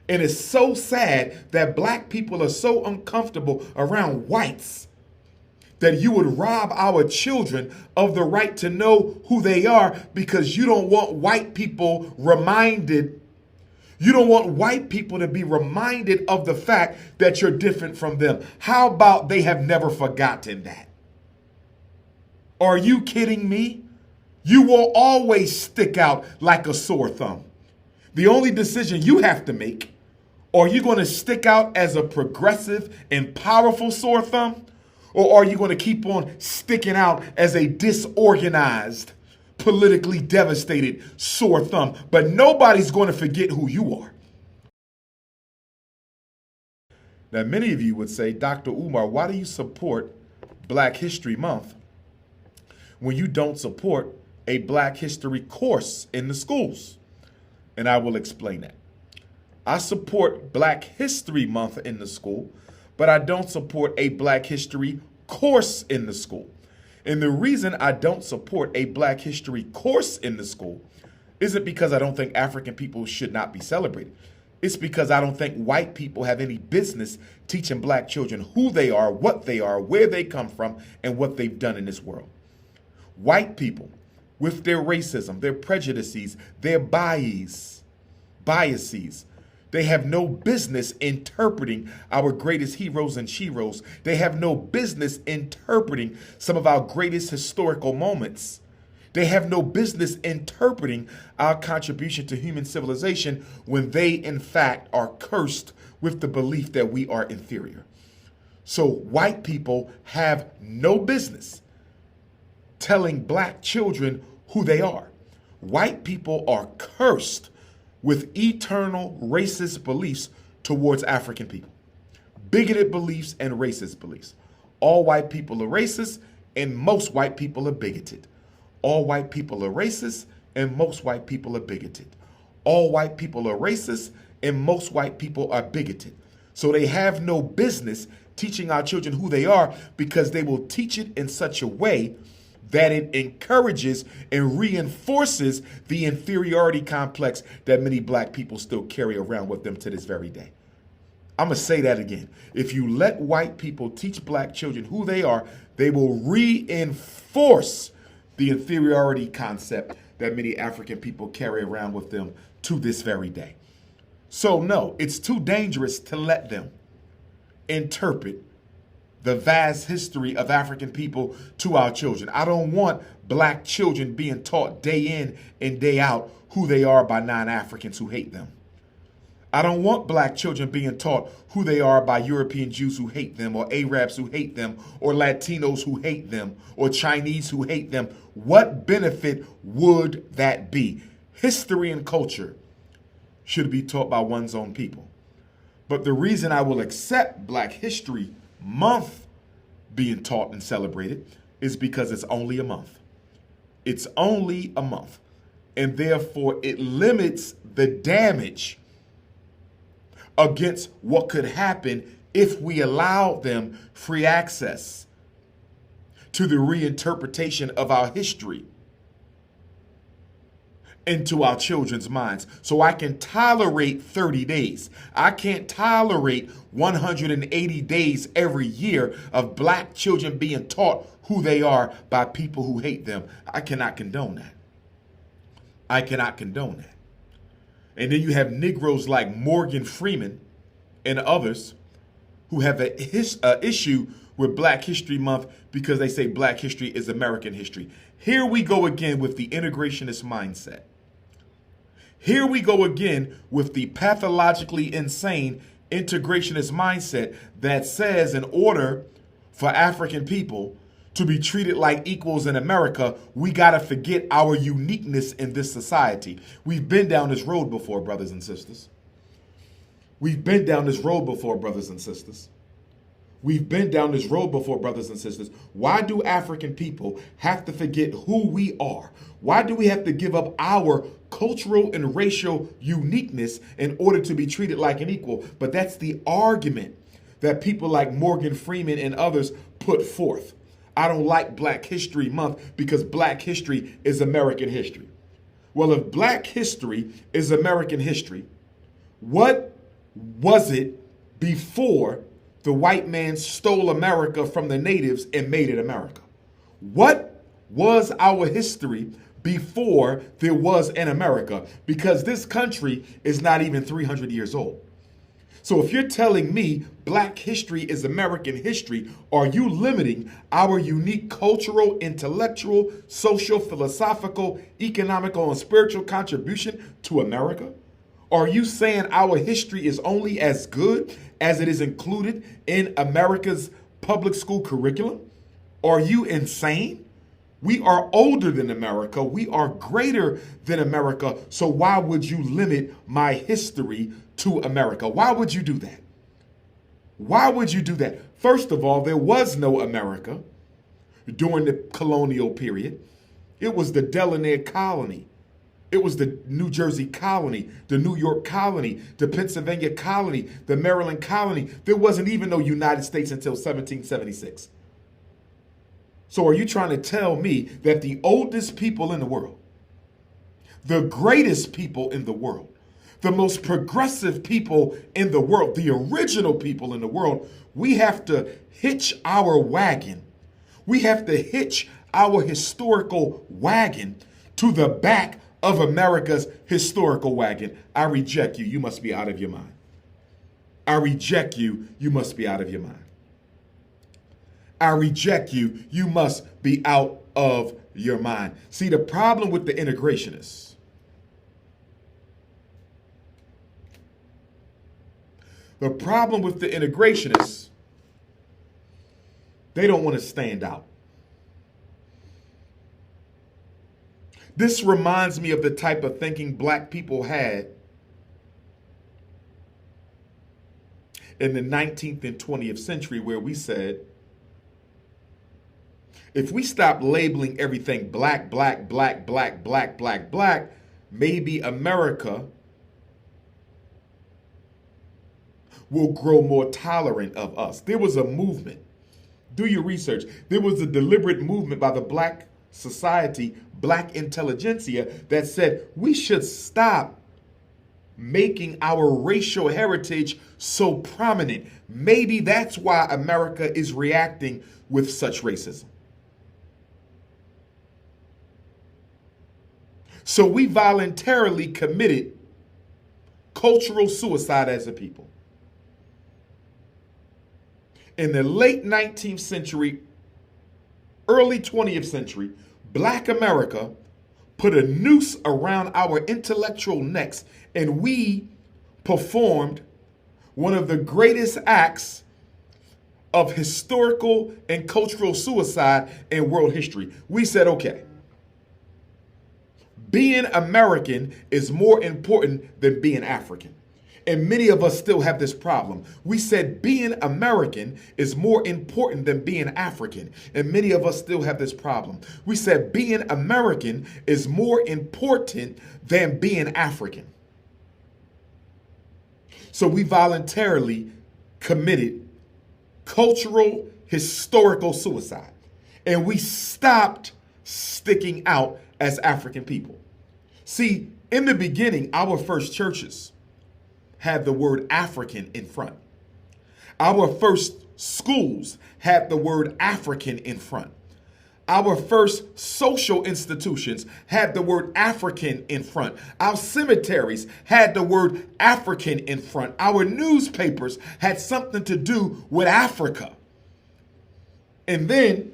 And it's so sad that black people are so uncomfortable around whites that you would rob our children of the right to know who they are because you don't want white people reminded. You don't want white people to be reminded of the fact that you're different from them. How about they have never forgotten that? Are you kidding me? You will always stick out like a sore thumb. The only decision you have to make, are you going to stick out as a progressive and powerful sore thumb? Or are you going to keep on sticking out as a disorganized, politically devastated sore thumb? But nobody's going to forget who you are. Now, many of you would say, Dr. Umar, why do you support Black History Month when you don't support a Black History course in the schools? And I will explain that. I support Black History Month in the school, but I don't support a Black History course in the school. And the reason I don't support a Black History course in the school isn't because I don't think African people should not be celebrated. It's because I don't think white people have any business teaching black children who they are, what they are, where they come from, and what they've done in this world. White people, with their racism, their prejudices, their biases, they have no business interpreting our greatest heroes and sheroes. They have no business interpreting some of our greatest historical moments. They have no business interpreting our contribution to human civilization when they, in fact, are cursed with the belief that we are inferior. So white people have no business telling black children who they are. White people are cursed with eternal racist beliefs towards African people. Bigoted beliefs and racist beliefs. All white people are racist and most white people are bigoted. All white people are racist and most white people are bigoted. All white people are racist and most white people are bigoted. So they have no business teaching our children who they are because they will teach it in such a way that it encourages and reinforces the inferiority complex that many black people still carry around with them to this very day. I'm going to say that again. If you let white people teach black children who they are, they will reinforce the inferiority concept that many African people carry around with them to this very day. So no, it's too dangerous to let them interpret the vast history of African people to our children. I don't want black children being taught day in and day out who they are by non-Africans who hate them. I don't want black children being taught who they are by European Jews who hate them, or Arabs who hate them, or Latinos who hate them, or Chinese who hate them. What benefit would that be? History and culture should be taught by one's own people. But the reason I will accept Black History Month being taught and celebrated is because it's only a month. It's only a month. And therefore it limits the damage against what could happen if we allow them free access to the reinterpretation of our history into our children's minds. So I can tolerate 30 days. I can't tolerate 180 days every year of black children being taught who they are by people who hate them. I cannot condone that. I cannot condone that. And then you have Negroes like Morgan Freeman and others who have an issue with Black History Month because they say Black history is American history. Here we go again with the integrationist mindset. Here we go again with the pathologically insane integrationist mindset that says in order for African people to be treated like equals in America, we got to forget our uniqueness in this society. We've been down this road before, brothers and sisters. We've been down this road before, brothers and sisters. We've been down this road before, brothers and sisters. Why do African people have to forget who we are? Why do we have to give up our cultural and racial uniqueness in order to be treated like an equal? But that's the argument that people like Morgan Freeman and others put forth. I don't like Black History Month because Black history is American history. Well, if Black history is American history, what was it before the white man stole America from the natives and made it America? What was our history before there was an America? Because this country is not even 300 years old. So if you're telling me black history is American history, are you limiting our unique cultural, intellectual, social, philosophical, economical, and spiritual contribution to America? Are you saying our history is only as good as it is included in America's public school curriculum? Are you insane? We are older than America. We are greater than America. So why would you limit my history to America? Why would you do that? Why would you do that? First of all, there was no America during the colonial period. It was the Delaware colony. It was the New Jersey colony, the New York colony, the Pennsylvania colony, the Maryland colony. There wasn't even no United States until 1776. So are you trying to tell me that the oldest people in the world, the greatest people in the world, the most progressive people in the world, the original people in the world, we have to hitch our wagon. We have to hitch our historical wagon to the back of America's historical wagon? I reject you. You must be out of your mind. I reject you. You must be out of your mind. I reject you. You must be out of your mind. See, the problem with the integrationists, they don't want to stand out. This reminds me of the type of thinking black people had in the 19th and 20th century, where we said, if we stop labeling everything black, black, black, black, black, black, black, maybe America will grow more tolerant of us. There was a movement. Do your research. There was a deliberate movement by the black society, black intelligentsia, that said we should stop making our racial heritage so prominent. Maybe that's why America is reacting with such racism. So we voluntarily committed cultural suicide as a people. In the late 19th century, early 20th century, Black America put a noose around our intellectual necks, and we performed one of the greatest acts of historical and cultural suicide in world history. We said, okay, being American is more important than being African. And many of us still have this problem. We said being American is more important than being African. And many of us still have this problem. We said being American is more important than being African. So we voluntarily committed cultural, historical suicide. And we stopped sticking out as African people. See, in the beginning, our first churches had the word African in front. Our first schools had the word African in front. Our first social institutions had the word African in front. Our cemeteries had the word African in front. Our newspapers had something to do with Africa. And then,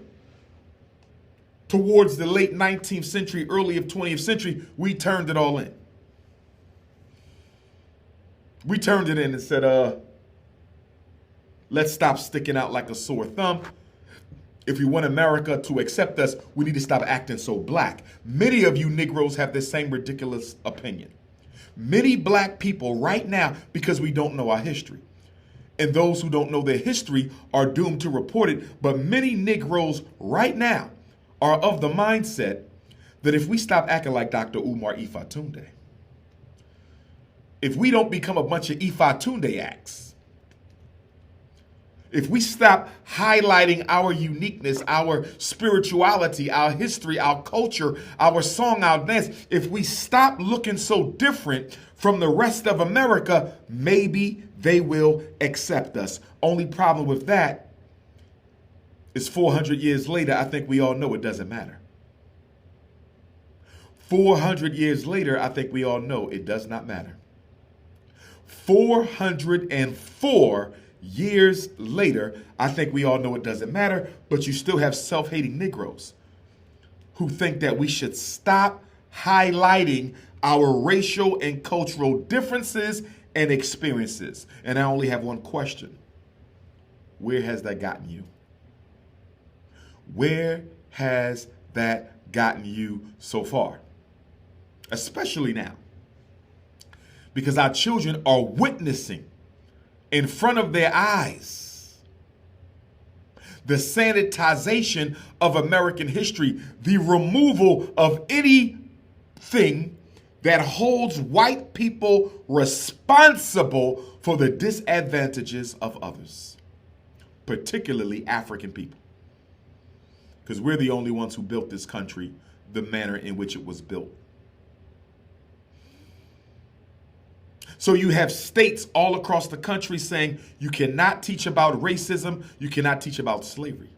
towards the late 19th century, early of 20th century, we turned it all in. We turned it in and said, let's stop sticking out like a sore thumb. If we want America to accept us, we need to stop acting so black. Many of you Negroes have this same ridiculous opinion. Many black people right now, because we don't know our history, and those who don't know their history are doomed to report it, but many Negroes right now are of the mindset that if we stop acting like Dr. Umar Ifatunde, if we don't become a bunch of Ifatunde acts, if we stop highlighting our uniqueness, our spirituality, our history, our culture, our song, our dance, if we stop looking so different from the rest of America, maybe they will accept us. Only problem with that is 400 years later, I think we all know it doesn't matter. 400 years later, I think we all know it does not matter. 404 years later, I think we all know it doesn't matter, but you still have self-hating Negroes who think that we should stop highlighting our racial and cultural differences and experiences. And I only have one question. Where has that gotten you? Where has that gotten you so far? Especially now. Because our children are witnessing in front of their eyes the sanitization of American history, the removal of anything that holds white people responsible for the disadvantages of others, particularly African people. Because we're the only ones who built this country the manner in which it was built. So you have states all across the country saying you cannot teach about racism, you cannot teach about slavery.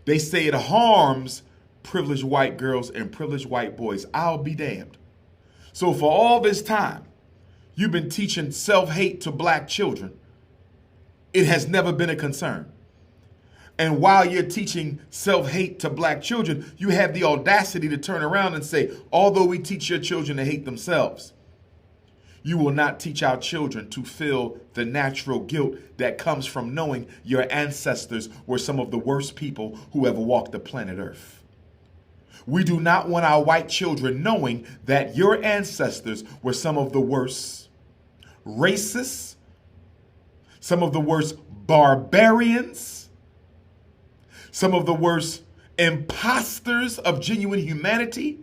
They say it harms privileged white girls and privileged white boys. I'll be damned. So for all this time, you've been teaching self-hate to black children. It has never been a concern. And while you're teaching self-hate to black children, you have the audacity to turn around and say, although we teach your children to hate themselves, you will not teach our children to feel the natural guilt that comes from knowing your ancestors were some of the worst people who ever walked the planet Earth. We do not want our white children knowing that your ancestors were some of the worst racists, some of the worst barbarians, some of the worst imposters of genuine humanity.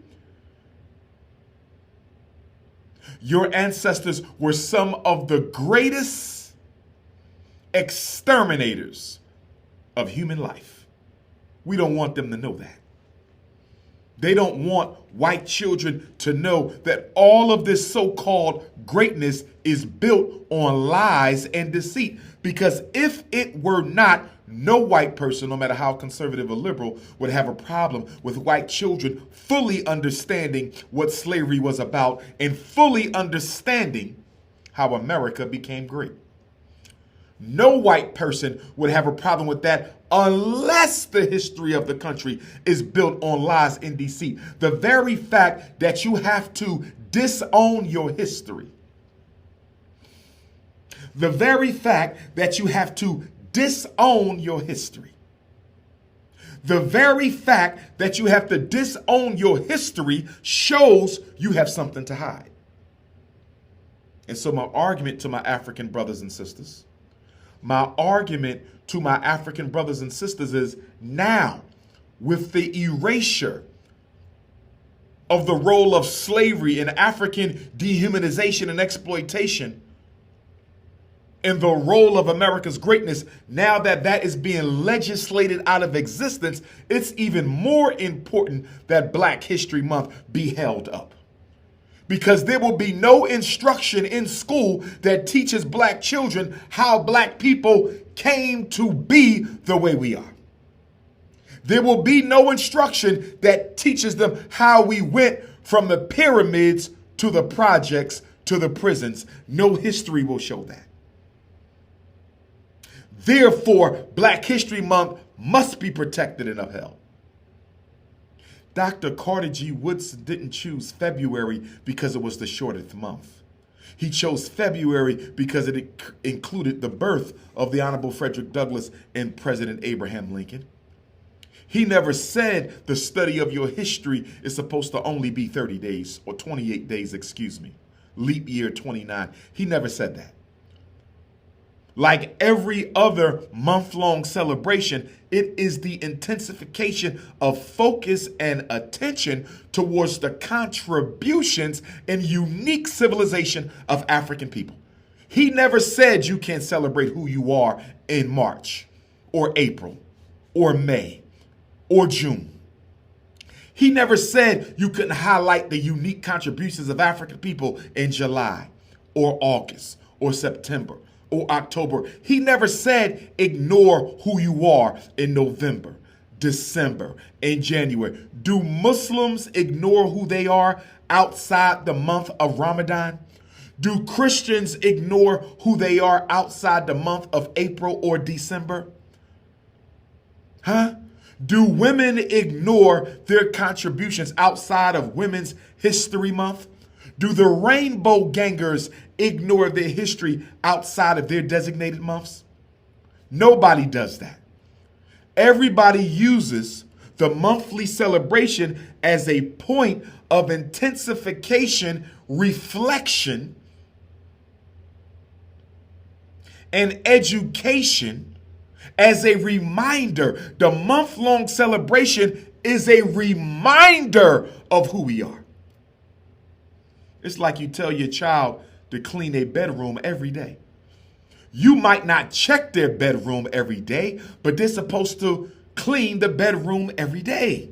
Your ancestors were some of the greatest exterminators of human life. We don't want them to know that. They don't want white children to know that all of this so-called greatness is built on lies and deceit. Because if it were not, no white person, no matter how conservative or liberal, would have a problem with white children fully understanding what slavery was about and fully understanding how America became great. No white person would have a problem with that unless the history of the country is built on lies and deceit. The very fact that you have to disown your history, the very fact that you have to disown your history, the very fact that you have to disown your history shows you have something to hide. And so my argument to my African brothers and sisters, is now, with the erasure of the role of slavery and African dehumanization and exploitation, and the role of America's greatness, now that that is being legislated out of existence, it's even more important that Black History Month be held up. Because there will be no instruction in school that teaches black children how black people came to be the way we are. There will be no instruction that teaches them how we went from the pyramids to the projects to the prisons. No history will show that. Therefore, Black History Month must be protected and upheld. Dr. Carter G. Woodson didn't choose February because it was the shortest month. He chose February because it included the birth of the Honorable Frederick Douglass and President Abraham Lincoln. He never said the study of your history is supposed to only be 30 days, or 28 days, leap year 29. He never said that. Like every other month-long celebration, it is the intensification of focus and attention towards the contributions and unique civilization of African people. He never said you can't celebrate who you are in March or April or May or June. He never said you couldn't highlight the unique contributions of African people in July or August or September or October. He never said ignore who you are in November, December, and January. Do Muslims ignore who they are outside the month of Ramadan? Do Christians ignore who they are outside the month of April or December? Huh? Do women ignore their contributions outside of Women's History Month? Do the Rainbow Gangers ignore their history outside of their designated months? Nobody does that. Everybody uses the monthly celebration as a point of intensification, reflection, and education as a reminder. The month-long celebration is a reminder of who we are. It's like you tell your child to clean their bedroom every day. You might not check their bedroom every day, but they're supposed to clean the bedroom every day.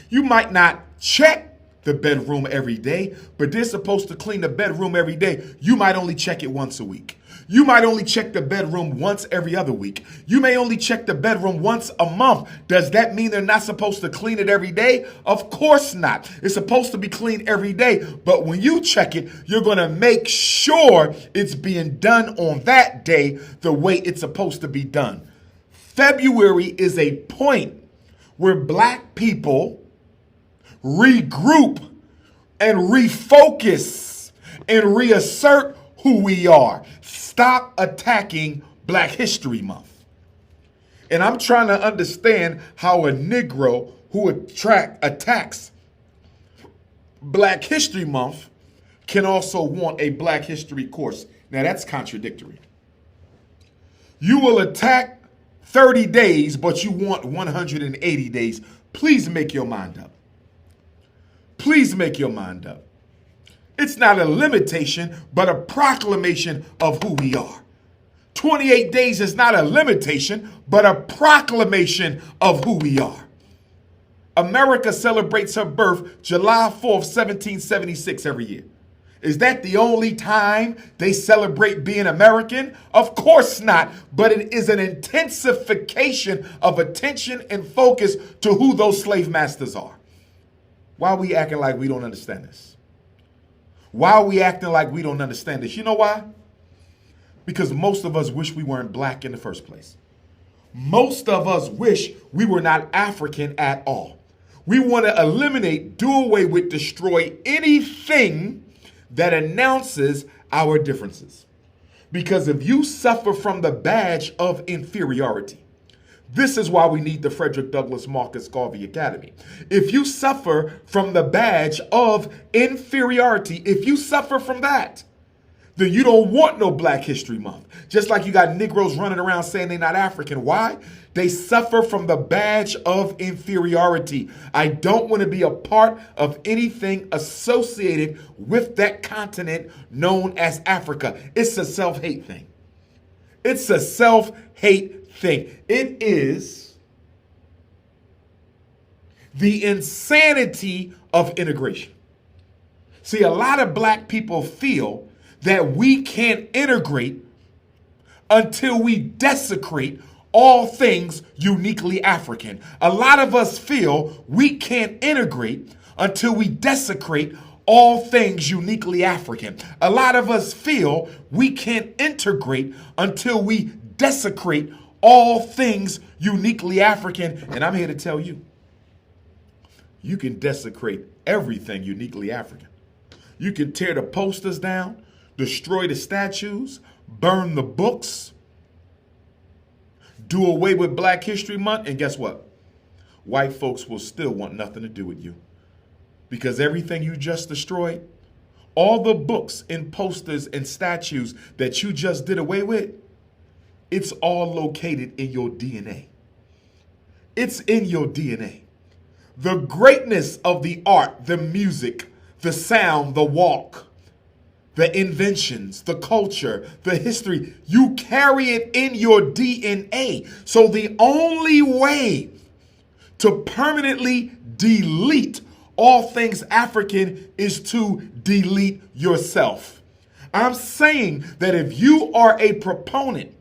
You might not check the bedroom every day, but they're supposed to clean the bedroom every day. You might only check it once a week. You might only check the bedroom once every other week. You may only check the bedroom once a month. Does that mean they're not supposed to clean it every day? Of course not. It's supposed to be cleaned every day. But when you check it, you're going to make sure it's being done on that day the way it's supposed to be done. February is a point where Black people regroup and refocus and reassert who we are. Stop attacking Black History Month. And I'm trying to understand how a Negro who attacks Black History Month can also want a Black History course. Now that's contradictory. You will attack 30 days, but you want 180 days. Please make your mind up. Please make your mind up. It's not a limitation, but a proclamation of who we are. 28 days is not a limitation, but a proclamation of who we are. America celebrates her birth July 4th, 1776 every year. Is that the only time they celebrate being American? Of course not, but it is an intensification of attention and focus to who those slave masters are. Why are we acting like we don't understand this? Why are we acting like we don't understand this? You know why? Because most of us wish we weren't Black in the first place. Most of us wish we were not African at all. We want to eliminate, do away with, destroy anything that announces our differences. Because if you suffer from the badge of inferiority, this is why we need the Frederick Douglass Marcus Garvey Academy. If you suffer from the badge of inferiority, if you suffer from that, then you don't want no Black History Month. Just like you got Negroes running around saying they're not African. Why? They suffer from the badge of inferiority. I don't want to be a part of anything associated with that continent known as Africa. It's a self-hate thing. It's a self-hate thing. It is the insanity of integration. See, a lot of Black people feel that we can't integrate until we desecrate all things uniquely African. A lot of us feel we can't integrate until we desecrate all things uniquely African. A lot of us feel we can't integrate until we desecrate all things uniquely African. And I'm here to tell you, you can desecrate everything uniquely African. You can tear the posters down, destroy the statues, burn the books, do away with Black History Month, and guess what? White folks will still want nothing to do with you. Because everything you just destroyed, all the books and posters and statues that you just did away with, it's all located in your DNA. It's in your DNA. The greatness of the art, the music, the sound, the walk, the inventions, the culture, the history. You carry it in your DNA. So the only way to permanently delete all things African is to delete yourself. I'm saying that if you are a proponent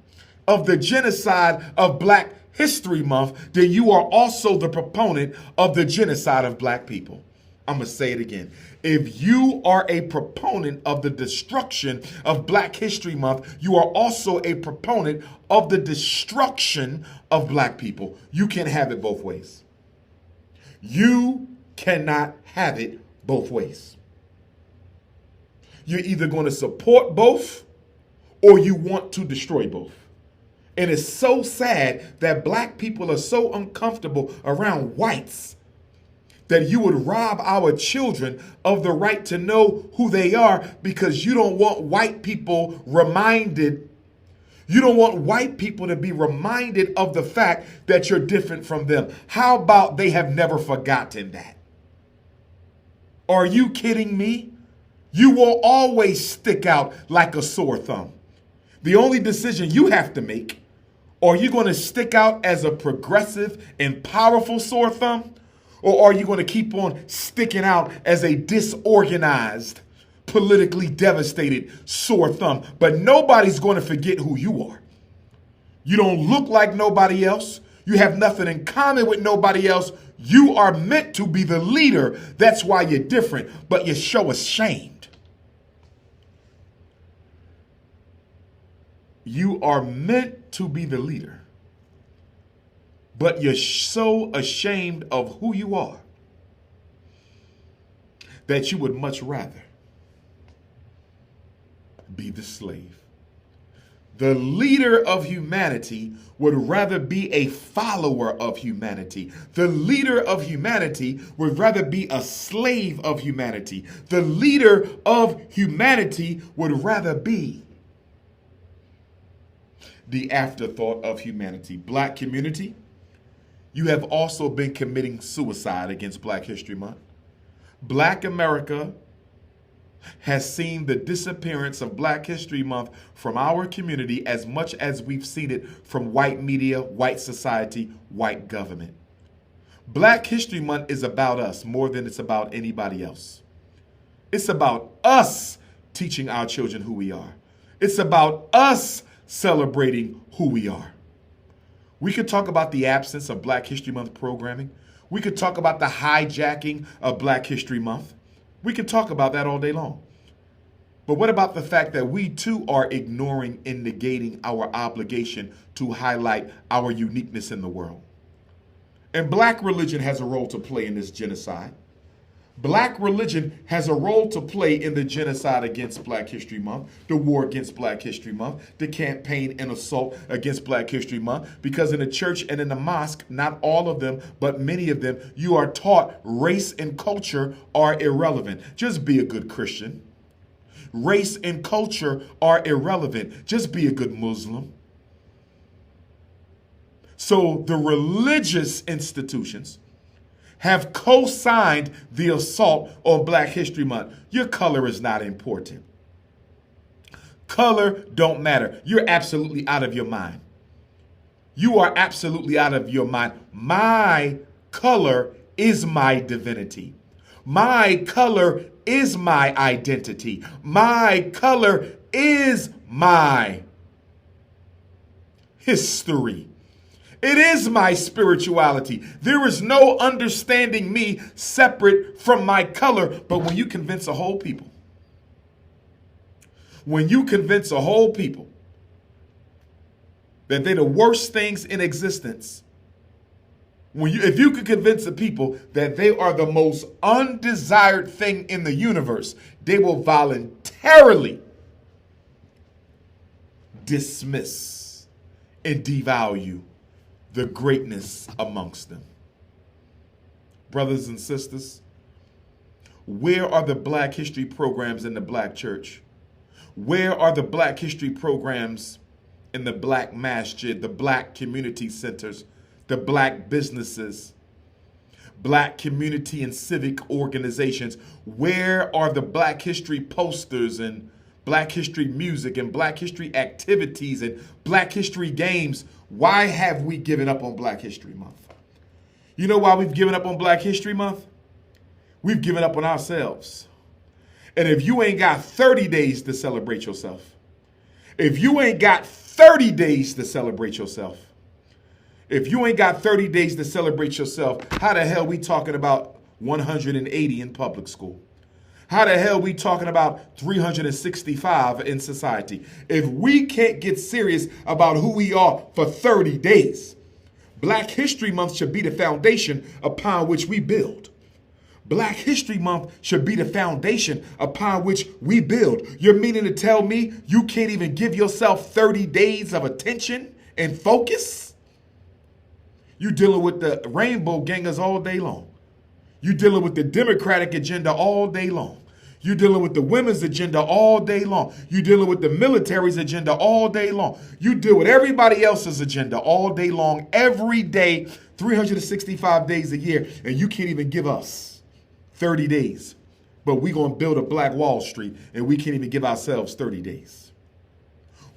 of the genocide of Black History Month, then you are also the proponent of the genocide of Black people. I'm going to say it again. If you are a proponent of the destruction of Black History Month, you are also a proponent of the destruction of Black people. You can't have it both ways. You cannot have it both ways. You're either going to support both or you want to destroy both. And it's so sad that Black people are so uncomfortable around whites that you would rob our children of the right to know who they are because you don't want white people reminded. You don't want white people to be reminded of the fact that you're different from them. How about they have never forgotten that? Are you kidding me? You will always stick out like a sore thumb. The only decision you have to make, are you going to stick out as a progressive and powerful sore thumb? Or are you going to keep on sticking out as a disorganized, politically devastated sore thumb? But nobody's going to forget who you are. You don't look like nobody else. You have nothing in common with nobody else. You are meant to be the leader. That's why you're different, but you're so ashamed. You are meant to be the leader, but you're so ashamed of who you are that you would much rather be the slave. The leader of humanity would rather be a follower of humanity. The leader of humanity would rather be a slave of humanity. The leader of humanity would rather be the afterthought of humanity. Black community, you have also been committing suicide against Black History Month. Black America has seen the disappearance of Black History Month from our community as much as we've seen it from white media, white society, white government. Black History Month is about us more than it's about anybody else. It's about us teaching our children who we are. It's about us celebrating who we are. We could talk about the absence of Black History Month programming. We could talk about the hijacking of Black History Month. We could talk about that all day long. But what about the fact that we too are ignoring and negating our obligation to highlight our uniqueness in the world? And Black religion has a role to play in this genocide. Black religion has a role to play in the genocide against Black History Month, the war against Black History Month, the campaign and assault against Black History Month, because in the church and in the mosque, not all of them, but many of them, you are taught race and culture are irrelevant. Just be a good Christian. Race and culture are irrelevant. Just be a good Muslim. So the religious institutions have co-signed the assault on Black History Month. Your color is not important. Color don't matter. You're absolutely out of your mind. You are absolutely out of your mind. My color is my divinity. My color is my identity. My color is my history. It is my spirituality. There is no understanding me separate from my color. But when you convince a whole people, that they're the worst things in existence, if you could convince the people that they are the most undesired thing in the universe, they will voluntarily dismiss and devalue the greatness amongst them. Brothers and sisters, where are the Black history programs in the Black church? Where are the Black history programs in the Black masjid, the Black community centers, the Black businesses, Black community and civic organizations? Where are the Black history posters and Black history music and Black history activities and Black history games. Why have we given up on Black History Month? You know why we've given up on Black History Month? We've given up on ourselves. And if you ain't got 30 days to celebrate yourself, if you ain't got 30 days to celebrate yourself, if you ain't got 30 days to celebrate yourself, how the hell we talking about 180 in public school? How the hell we talking about 365 in society? If we can't get serious about who we are for 30 days, Black History Month should be the foundation upon which we build. Black History Month should be the foundation upon which we build. You're meaning to tell me you can't even give yourself 30 days of attention and focus? You dealing with the rainbow gangers all day long. You dealing with the Democratic agenda all day long. You dealing with the women's agenda all day long. You dealing with the military's agenda all day long. You deal with everybody else's agenda all day long, every day, 365 days a year, and you can't even give us 30 days. But we're going to build a Black Wall Street, and we can't even give ourselves 30 days.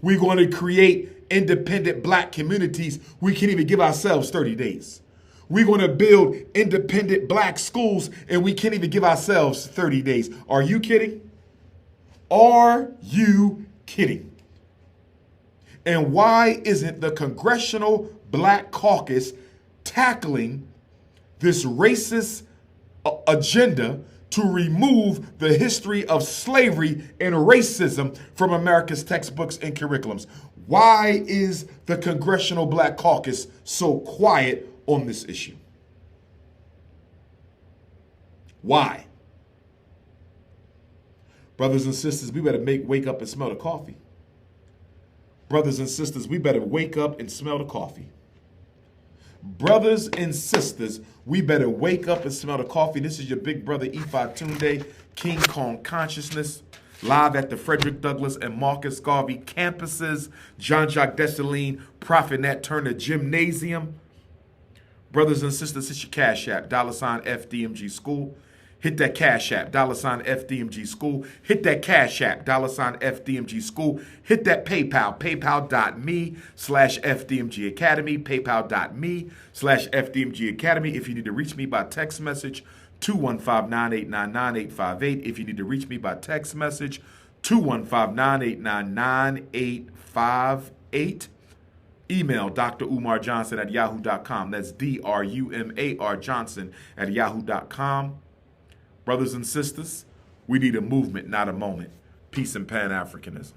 We're going to create independent Black communities. We can't even give ourselves 30 days. We're going to build independent Black schools, and we can't even give ourselves 30 days. Are you kidding? Are you kidding? And why isn't the Congressional Black Caucus tackling this racist agenda to remove the history of slavery and racism from America's textbooks and curriculums? Why is the Congressional Black Caucus so quiet on this issue? Why? Brothers and sisters, we better wake up and smell the coffee. Brothers and sisters, we better wake up and smell the coffee. Brothers and sisters, we better wake up and smell the coffee. This is your big brother, Ifa Tunde, King Kong Consciousness, live at the Frederick Douglass and Marcus Garvey campuses, Jean-Jacques Dessalines, Prophet Nat Turner Gymnasium. Brothers and sisters, it's your Cash App, $ FDMG School. Hit that Cash App, $ FDMG School. Hit that Cash App, $ FDMG School. Hit that PayPal, paypal.me/FDMG Academy, paypal.me/FDMG Academy. If you need to reach me by text message, 215-989-9858. If you need to reach me by text message, 215-989-9858. Email Dr.Umar Johnson at yahoo.com. That's DRUMAR Johnson at yahoo.com. Brothers and sisters, we need a movement, not a moment. Peace and Pan-Africanism.